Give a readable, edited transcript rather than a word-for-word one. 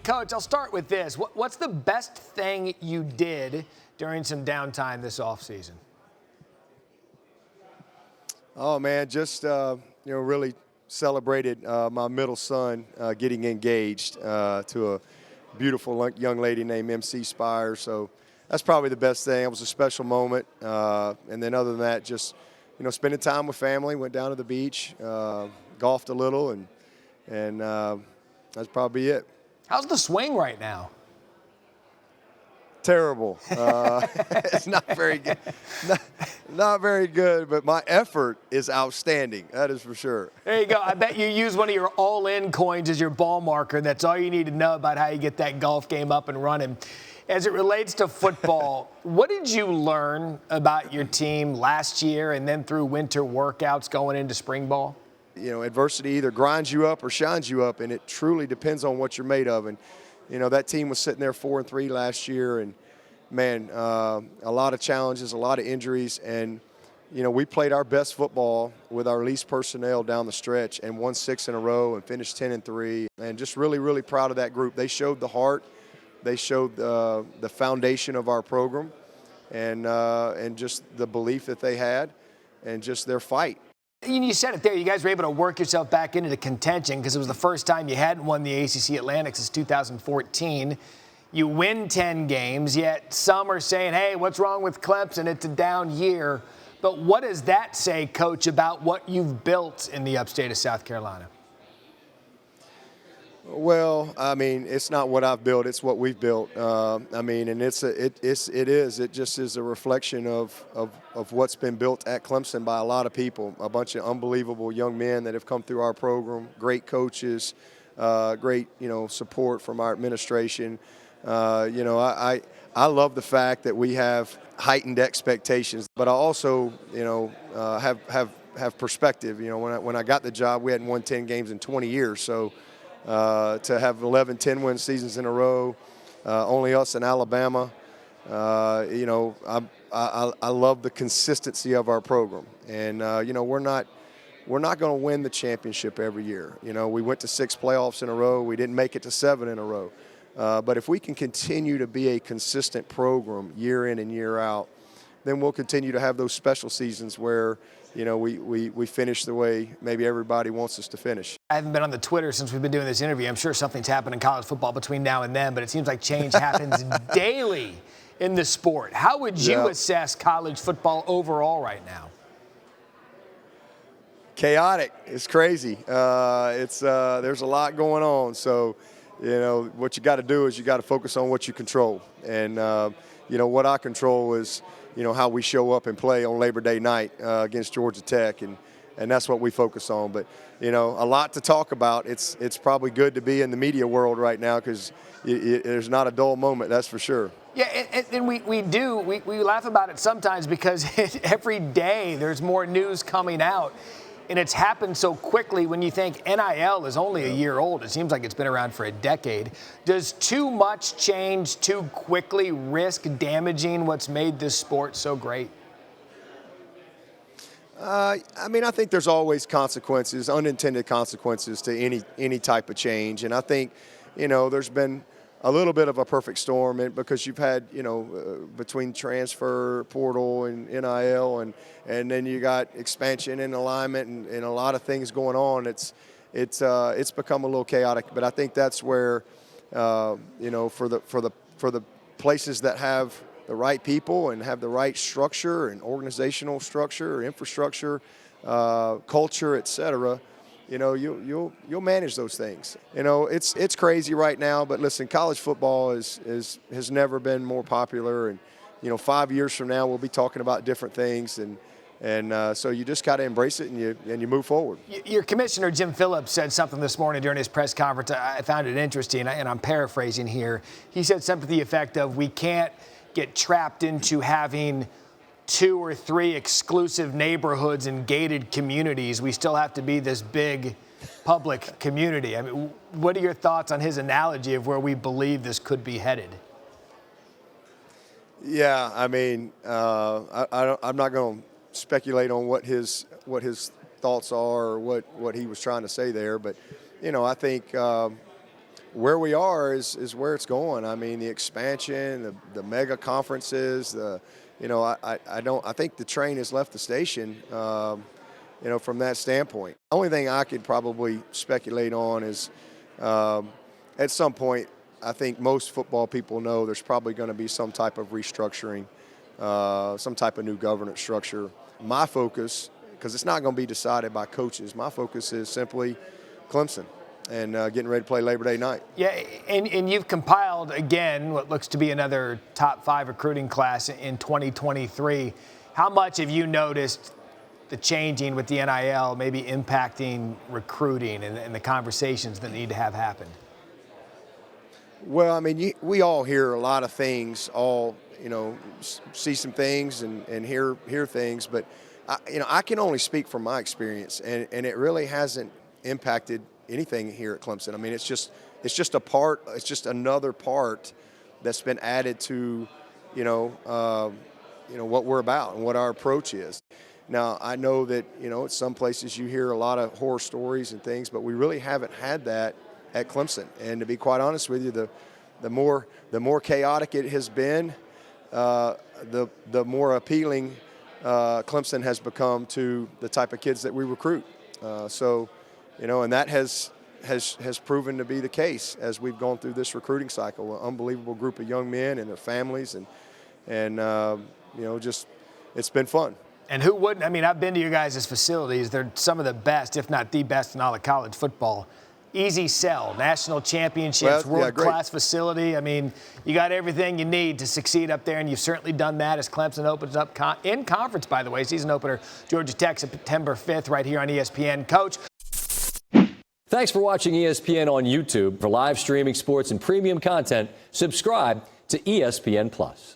Coach, I'll start with this. What's the best thing you did during some downtime this offseason? Oh, man, just, really celebrated my middle son getting engaged to a beautiful young lady named MC Spire. So that's probably the best thing. It was a special moment. And then other than that, just, spending time with family, went down to the beach, golfed a little, and that's probably it. How's the swing right now? Terrible. It's not very good. Not very good, but my effort is outstanding. That is for sure. There you go. I bet you use one of your all-in coins as your ball marker. That's all you need to know about how you get that golf game up and running. As it relates to football, what did you learn about your team last year and then through winter workouts going into spring ball? Adversity either grinds you up or shines you up, and it truly depends on what you're made of. And that team was sitting there 4-3 last year, and man, a lot of challenges, a lot of injuries, and we played our best football with our least personnel down the stretch and won 6 in a row and finished 10-3. And just really, really proud of that group. They showed the heart, they showed the foundation of our program, and just the belief that they had, and just their fight. You said it there. You guys were able to work yourself back into the contention because it was the first time you hadn't won the ACC Atlantic since 2014. You win 10 games, yet some are saying, hey, what's wrong with Clemson? It's a down year. But what does that say, Coach, about what you've built in the upstate of South Carolina? Well, I mean, it's not what I've built; it's what we've built. And it just is a reflection of what's been built at Clemson by a lot of people. A bunch of unbelievable young men that have come through our program, great coaches, great support from our administration. I love the fact that we have heightened expectations, but I also have perspective. When I got the job, we hadn't won 10 games in 20 years, so. To have 11 10-win seasons in a row, only us in Alabama. I love the consistency of our program, and we're not going to win the championship every year. We went to 6 playoffs in a row. We didn't make it to 7 in a row. But if we can continue to be a consistent program year in and year out, then we'll continue to have those special seasons where we finish the way maybe everybody wants us to finish. I haven't been on the Twitter since we've been doing this interview. I'm sure something's happened in college football between now and then, but it seems like change happens daily in the sport. How would you assess college football overall right now? Chaotic. It's crazy. There's a lot going on. So, what you got to do is you got to focus on what you control. And, what I control is how we show up and play on Labor Day night against Georgia Tech, and that's what we focus on. But a lot to talk about. It's probably good to be in the media world right now because there's not a dull moment, that's for sure. Yeah, and we laugh about it sometimes because every day there's more news coming out. And it's happened so quickly when you think NIL is only a year old. It seems like it's been around for a decade. Does too much change too quickly risk damaging what's made this sport so great? I think there's always consequences, unintended consequences to any type of change. And I think, there's been a little bit of a perfect storm because you've had, between transfer portal and NIL and then you got expansion and alignment and a lot of things going on. It's become a little chaotic, but I think that's where, for the places that have the right people and have the right structure and organizational structure, infrastructure, culture, et cetera, you'll manage those things. It's crazy right now, but listen, college football has never been more popular, and 5 years from now we'll be talking about different things, and so you just got to embrace it and you move forward. Your commissioner Jim Phillips said something this morning during his press conference. I found it interesting, and I'm paraphrasing here. He said something to the effect of, "We can't get trapped into having 2 or 3 exclusive neighborhoods and gated communities. We still have to be this big public community." I mean, what are your thoughts on his analogy of where we believe this could be headed? Yeah, I'm not going to speculate on what his thoughts are or what he was trying to say there, but I think where we are is where it's going. I mean, the expansion, the mega conferences, I think the train has left the station, from that standpoint. The only thing I could probably speculate on is at some point, I think most football people know there's probably going to be some type of restructuring, some type of new governance structure. My focus, because it's not going to be decided by coaches, my focus is simply Clemson and getting ready to play Labor Day night. Yeah, and you've compiled, again, what looks to be another top 5 recruiting class in 2023. How much have you noticed the changing with the NIL maybe impacting recruiting and the conversations that need to have happened? Well, I mean, we all hear a lot of things, see some things and hear things, but I can only speak from my experience, and it really hasn't impacted anything here at Clemson. I mean, it's just a part. It's just another part that's been added to, what we're about and what our approach is. Now, I know that at some places you hear a lot of horror stories and things, but we really haven't had that at Clemson. And to be quite honest with you, the more chaotic it has been, the more appealing Clemson has become to the type of kids that we recruit. And that has proven to be the case as we've gone through this recruiting cycle. An unbelievable group of young men and their families, and just it's been fun. And who wouldn't? I mean, I've been to you guys' facilities. They're some of the best, if not the best, in all of college football. Easy sell, national championships, world-class facility. I mean, you got everything you need to succeed up there, and you've certainly done that as Clemson opens up in conference, by the way. Season opener, Georgia Tech, September 5th, right here on ESPN. Coach. Thanks for watching ESPN on YouTube. For live streaming sports and premium content, subscribe to ESPN+.